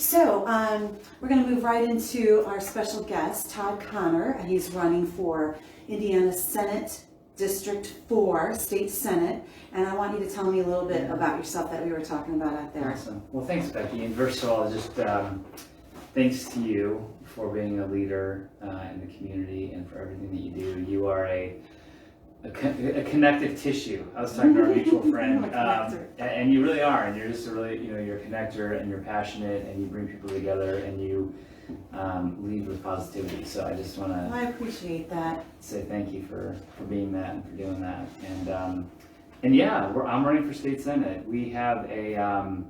So we're going to move right into our special guest, Todd Connor. He's running for Indiana Senate District 4, State Senate. And I want you to tell me a little bit about yourself that we were talking about out there. Awesome. Well, thanks, Becky. And first of all, just thanks to you for being a leader in the community and for everything that you do. You are a connective tissue. I was talking to our mutual friend, and you really are. And you're just a really, you're a connector, and you're passionate, and you bring people together, and you lead with positivity. So I just want to. I appreciate that. Say thank you for being that and for doing that. And yeah, I'm running for state senate. We have an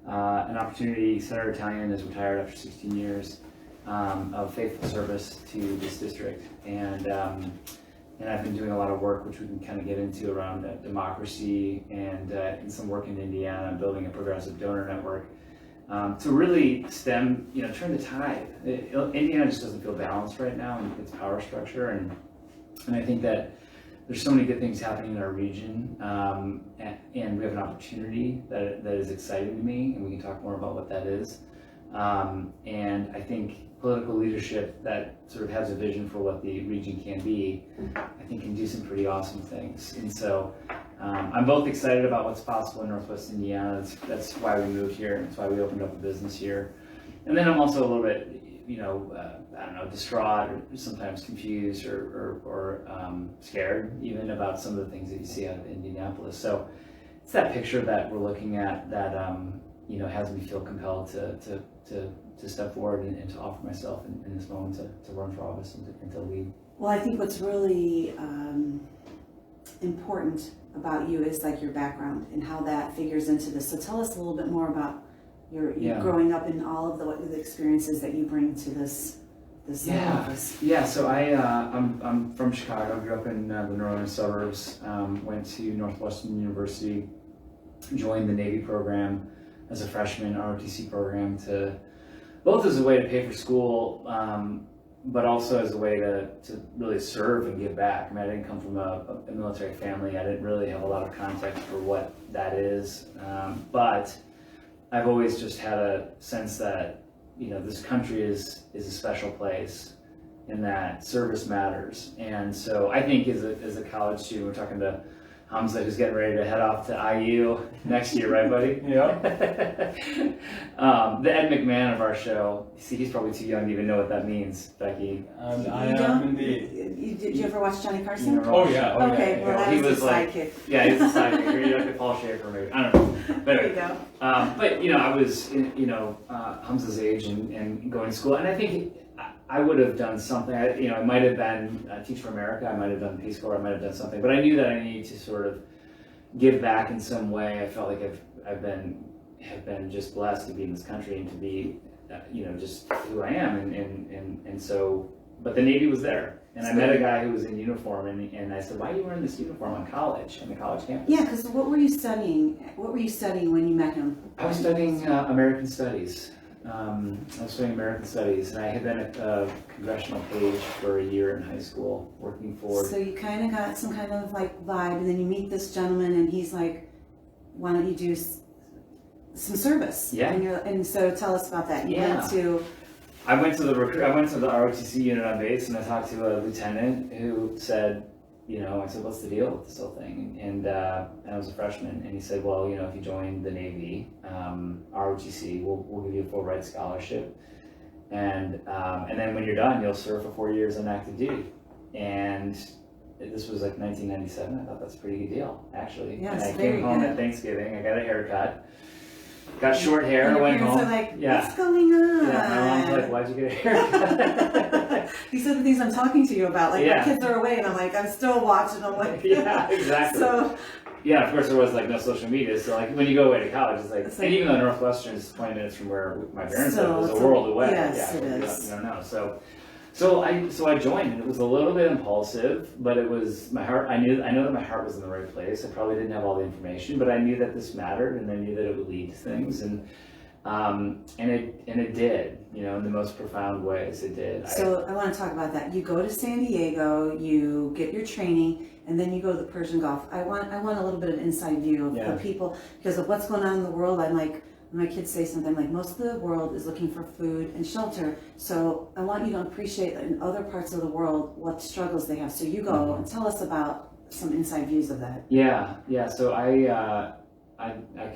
opportunity. Senator Italian is retired after 16 years of faithful service to this district, and I've been doing a lot of work, which we can kind of get into, around democracy and some work in Indiana, building a progressive donor network to really turn the tide. Indiana just doesn't feel balanced right now in its power structure, and I think that there's so many good things happening in our region, and we have an opportunity that is exciting to me, and we can talk more about what that is. And I think political leadership that sort of has a vision for what the region can be, I think can do some pretty awesome things. And so I'm both excited about what's possible in Northwest Indiana. That's why we moved here. That's why we opened up a business here. And then I'm also a little bit, I don't know, distraught or sometimes confused or scared even about some of the things that you see out of Indianapolis. So it's that picture that we're looking at that has me feel compelled to step forward and to offer myself in this moment to run for office and to lead. Well, I think what's really important about you is like your background and how that figures into this. So tell us a little bit more about your growing up and all of the experiences that you bring to this office. Yeah. So I'm from Chicago. I grew up in the northern suburbs. Went to Northwestern University. Joined the Navy program as a freshman, ROTC program, both as a way to pay for school, but also as a way to really serve and give back. I mean, I didn't come from a military family. I didn't really have a lot of context for what that is, but I've always just had a sense that this country is a special place, and that service matters. And so I think as a college student, we're talking to Hamza, who's getting ready to head off to IU next year, right, buddy? Yeah. The Ed McMahon of our show. See, he's probably too young to even know what that means, Becky. I am indeed. Did you ever watch Johnny Carson? Oh yeah. Okay, well, that was the sidekick. Yeah, he's the sidekick. Or you're like a Paul Schaefer, maybe. I don't know. But there you go. But I was Hamza's age and going to school, and I think I would have done something. I might have been Teach for America. I might have done Peace Corps. I might have done something. But I knew that I needed to sort of give back in some way. I felt like have been just blessed to be in this country and to be, just who I am. And so, but the Navy was there, and I met a guy who was in uniform, and I said, "Why are you wearing this uniform on the college campus?" Yeah, because what were you studying? What were you studying when you met him? I was studying American Studies. I was studying American Studies, and I had been at a congressional page for a year in high school, working for. So you kind of got some kind of like vibe, and then you meet this gentleman, and he's like, "Why don't you do some service?" Yeah. And so tell us about that. You went to. I went to the ROTC unit on base, and I talked to a lieutenant who said, I said, "What's the deal with this whole thing?" And I was a freshman, and he said, "Well, if you join the Navy, ROTC, we'll give you a full ride scholarship, and then when you're done, you'll serve for 4 years on active duty." And this was like 1997. I thought that's a pretty good deal, actually. Yes, and I came home at Thanksgiving. I got a haircut. Got short hair. And I went home. Are like, what's going on? Yeah, my mom's like, "Why'd you get a haircut?" These are the things I'm talking to you about. Like, my kids are away, and I'm like, I'm still watching. I'm like, yeah, exactly. So, yeah, of course there was like no social media. So like when you go away to college, it's like and even though Northwestern is 20 minutes from where my parents live, it's a world away. Yes, it is. You don't know. So I joined, and it was a little bit impulsive, but it was my heart. I know that my heart was in the right place. I probably didn't have all the information, but I knew that this mattered, and I knew that it would lead to things, and it did. In the most profound ways, it did. So I want to talk about that. You go to San Diego, you get your training, and then you go to the Persian Gulf. I want a little bit of inside view of the people, because of what's going on in the world. I'm like, my kids say something like, most of the world is looking for food and shelter, so I want you to appreciate in other parts of the world what struggles they have. So you go and tell us about some inside views of that. Yeah. So I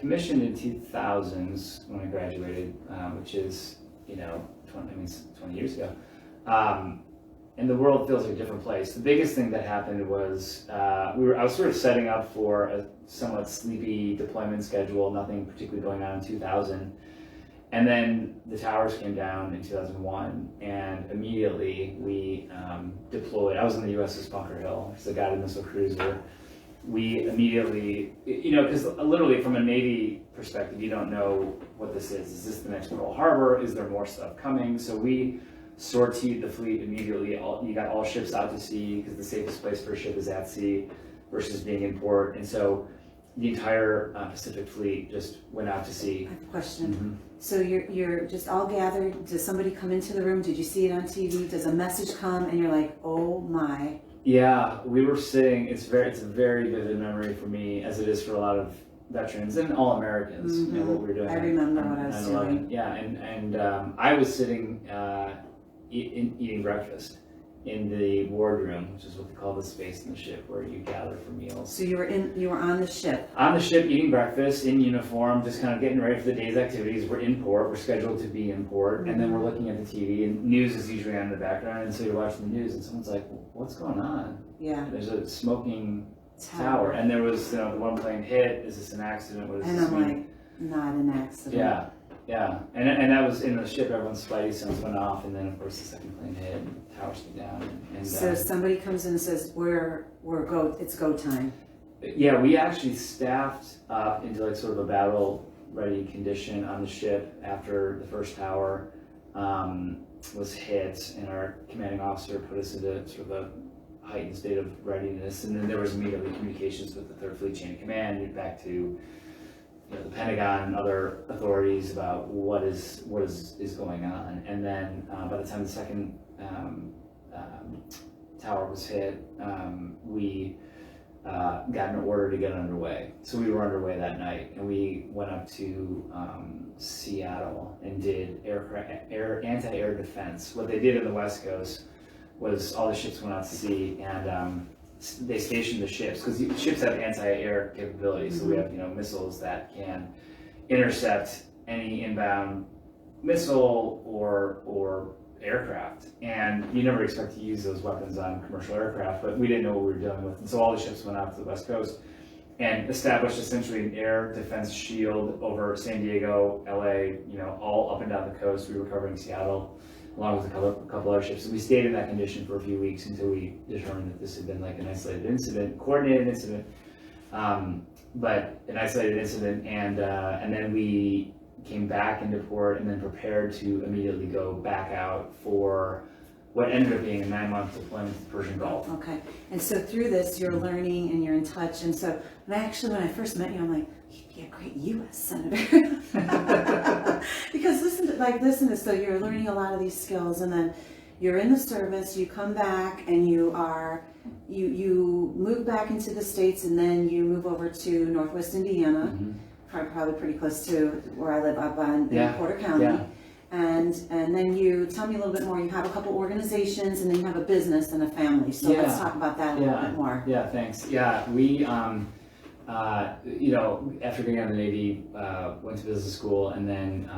commissioned in 2000s when I graduated, which is 20 years ago. And the world feels like a different place. The biggest thing that happened was I was sort of setting up for a somewhat sleepy deployment schedule, nothing particularly going on in 2000. And then the towers came down in 2001, and immediately we deployed. I was in the USS Bunker Hill, it's a guided missile cruiser. We immediately, because literally from a Navy perspective, you don't know what this is. Is this the next Pearl Harbor? Is there more stuff coming? So we sortied the fleet immediately. You got all ships out to sea because the safest place for a ship is at sea versus being in port. And so the entire Pacific fleet just went out to sea. I have a question. So you're just all gathered. Does somebody come into the room? Did you see it on TV? Does a message come and you're like, oh my? Yeah, we were sitting. It's a very vivid memory for me, as it is for a lot of veterans and all Americans. What we were doing. I remember what I was doing. Yeah, and I was sitting eating breakfast in the wardroom, which is what they call the space in the ship where you gather for meals. So you were on the ship. On the ship, eating breakfast in uniform, just kind of getting ready for the day's activities. We're in port. We're scheduled to be in port, and then we're looking at the TV, and news is usually on in the background, and so you're watching the news, and someone's like, "What's going on?" Yeah. There's a smoking tower, and there was the one plane hit. Is this an accident? What does and this I'm mean? like, not an accident. Yeah, and that was in the ship. Everyone's spidey sense went off, and then of course the second plane hit, and the towers came down. And so somebody comes in and says, it's go time. Yeah, we actually staffed up into like sort of a battle ready condition on the ship after the first tower was hit, and our commanding officer put us into sort of a heightened state of readiness, and then there was immediately communications with the Third Fleet Chain of Command back to the Pentagon and other authorities about what is going on. And then by the time the second tower was hit, we got an order to get underway. So we were underway that night, and we went up to Seattle and did anti-air defense. What they did in the West Coast was all the ships went out to sea, and they stationed the ships because ships have anti-air capabilities. So we have missiles that can intercept any inbound missile or aircraft, and you never expect to use those weapons on commercial aircraft, but we didn't know what we were dealing with, and so all the ships went out to the West Coast and established essentially an air defense shield over San Diego, LA, all up and down the coast. We were covering Seattle along with a couple other ships. And we stayed in that condition for a few weeks until we determined that this had been like an isolated incident, coordinated incident, but an isolated incident. And then we came back into port and then prepared to immediately go back out for what ended up being a 9-month deployment to the Persian Gulf. Okay, and so through this, you're learning and you're in touch. And so when I first met you, I'm like, you'd be a great U.S. senator. Because listen to this, so you're learning a lot of these skills, and then you're in the service, you come back, and you move back into the States, and then you move over to Northwest Indiana, probably pretty close to where I live, up in Porter County. Yeah. And then you tell me a little bit more. You have a couple organizations, and then you have a business and a family. So let's talk about that a little bit more. Yeah, thanks. Yeah, we, after getting out of the Navy, went to business school, and then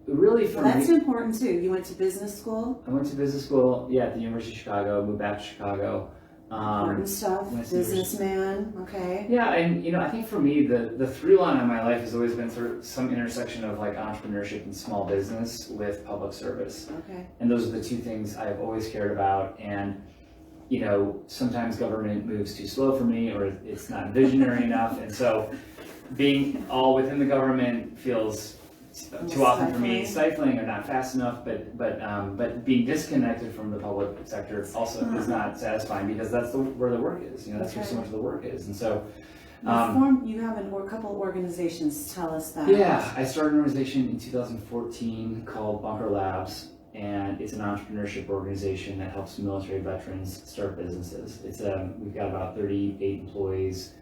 really for that's important too. You went to business school? I went to business school, at the University of Chicago, moved back to Chicago. Important stuff, businessman, okay. Yeah, and I think for me, the through line in my life has always been sort of some intersection of like entrepreneurship and small business with public service. Okay. And those are the two things I've always cared about. And sometimes government moves too slow for me, or it's not visionary enough. And so being all within the government feels too often for me stifling or not fast enough, but being disconnected from the public sector also is not satisfying, because that's where the work is. That's where so much of the work is. And so you have a couple of organizations. Tell us that. Yeah, I started an organization in 2014 called Bunker Labs, and it's an entrepreneurship organization that helps military veterans start businesses. We've got about 38 employees.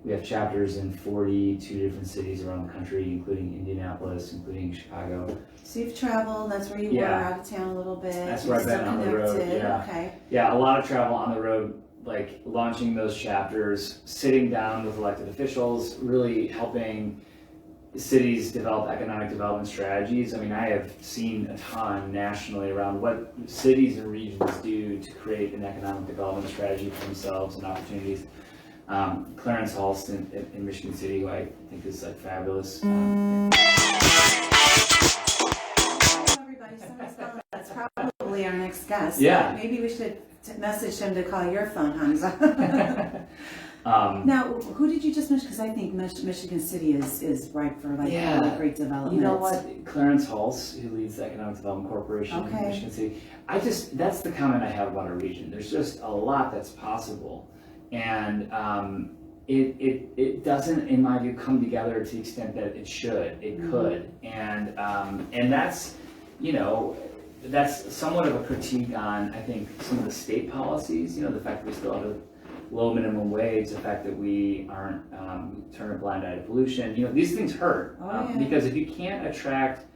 We have chapters in 42 different cities around the country, including Indianapolis, including Chicago. So you've traveled, that's where you were, out of town a little bit. That's where I've been on the road, yeah. Okay. Yeah, a lot of travel on the road, like launching those chapters, sitting down with elected officials, really helping cities develop economic development strategies. I mean, I have seen a ton nationally around what cities and regions do to create an economic development strategy for themselves and opportunities. Clarence Halst in Michigan City, who I think is like fabulous. Everybody, someone's calling. That's probably our next guest. Yeah. Maybe we should message him to call your phone, Hamza. Now, who did you just mention? Because I think Michigan City is ripe for like really great development. You know what? Clarence Halst, who leads the Economic Development Corporation in Michigan City. That's the comment I have about our region. There's just a lot that's possible. And it doesn't, in my view, come together to the extent that it should. It could, and that's, you know, that's somewhat of a critique on, I think, some of the state policies. You know, the fact that we still have a low minimum wage, the fact that we aren't turn a blind eye to pollution. You know, these things hurt because if you can't attract,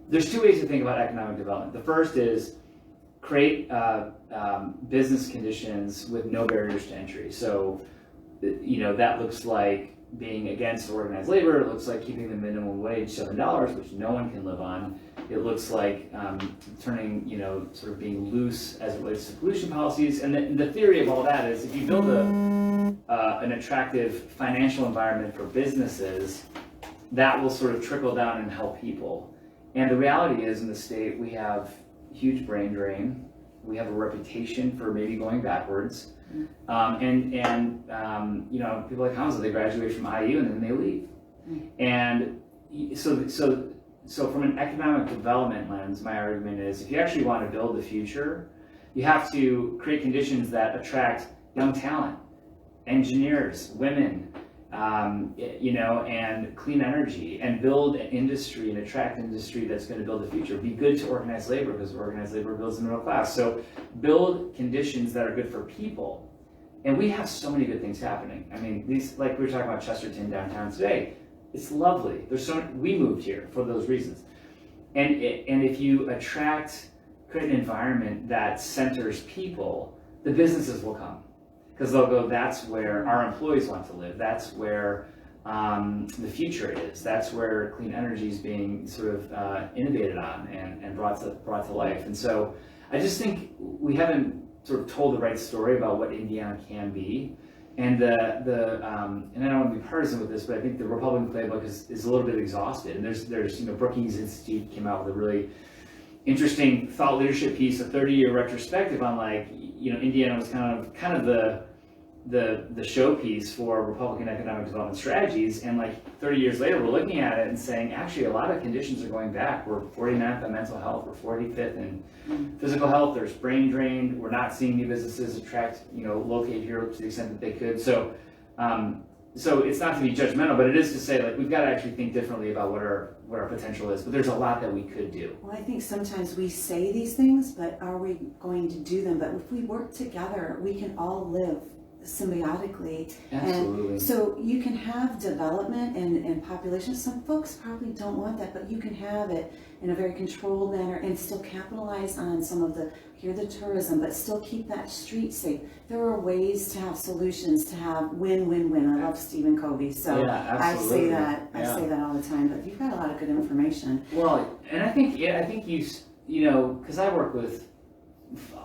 there's two ways to think about economic development. The first is create business conditions with no barriers to entry. So, you know, that looks like being against organized labor. It looks like keeping the minimum wage $7, which no one can live on. It looks like turning, you know, sort of being loose as it relates to pollution policies. And the theory of all that is if you build an attractive financial environment for businesses, that will sort of trickle down and help people. And the reality is in the state, we have huge brain drain. We have a reputation for maybe going backwards. And you know, people like Hamza, they graduate from IU and then they leave. And so from an economic development lens, my argument is if you actually want to build the future, you have to create conditions that attract young talent, engineers, women, you know, and clean energy, and build an industry and attract industry that's going to build the future. Be good to organized labor because organized labor builds the middle class. So build conditions that are good for people. And we have so many good things happening. I mean, these, like we were talking about Chesterton downtown today, it's lovely. We moved here for those reasons. And if you create an environment that centers people, the businesses will come. Because they'll go, that's where our employees want to live. That's where the future is. That's where clean energy is being sort of innovated on and brought to life. And so I just think we haven't sort of told the right story about what Indiana can be. And and I don't want to be partisan with this, but I think the Republican playbook is a little bit exhausted. And there's you know, Brookings Institute came out with a really interesting thought leadership piece, a 30-year retrospective on, like, you know, Indiana was kind of the showpiece for Republican economic development strategies, and like 30 years later we're looking at it and saying actually a lot of conditions are going back. We're 49th in mental health, we're 45th in physical health, there's brain drain, we're not seeing new businesses attract, you know, locate here to the extent that they could. So so it's not to be judgmental, but it is to say, like, we've got to actually think differently about what our potential is, but there's a lot that we could do. Well, I think sometimes we say these things, but are we going to do them? But if we work together, we can all live symbiotically. Absolutely. And so you can have development and population. Some folks probably don't want that, but you can have it in a very controlled manner and still capitalize on some of the tourism, but still keep that street safe. There are ways to have solutions to have win-win-win. I love Stephen Covey, so yeah, I say that all the time. But you've got a lot of good information. Well, and I think you know, because I work with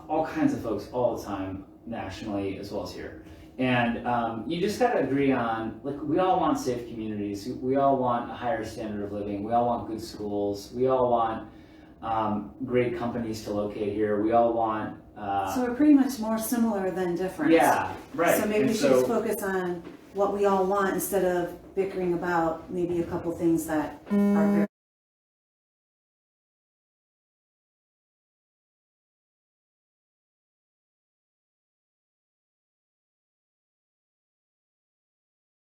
all kinds of folks all the time, nationally as well as here. And you just got to agree on, like, we all want safe communities. We all want a higher standard of living. We all want good schools. We all want great companies to locate here. We all want... so we're pretty much more similar than different. Yeah, right. So maybe we should just focus on what we all want instead of bickering about maybe a couple things that are very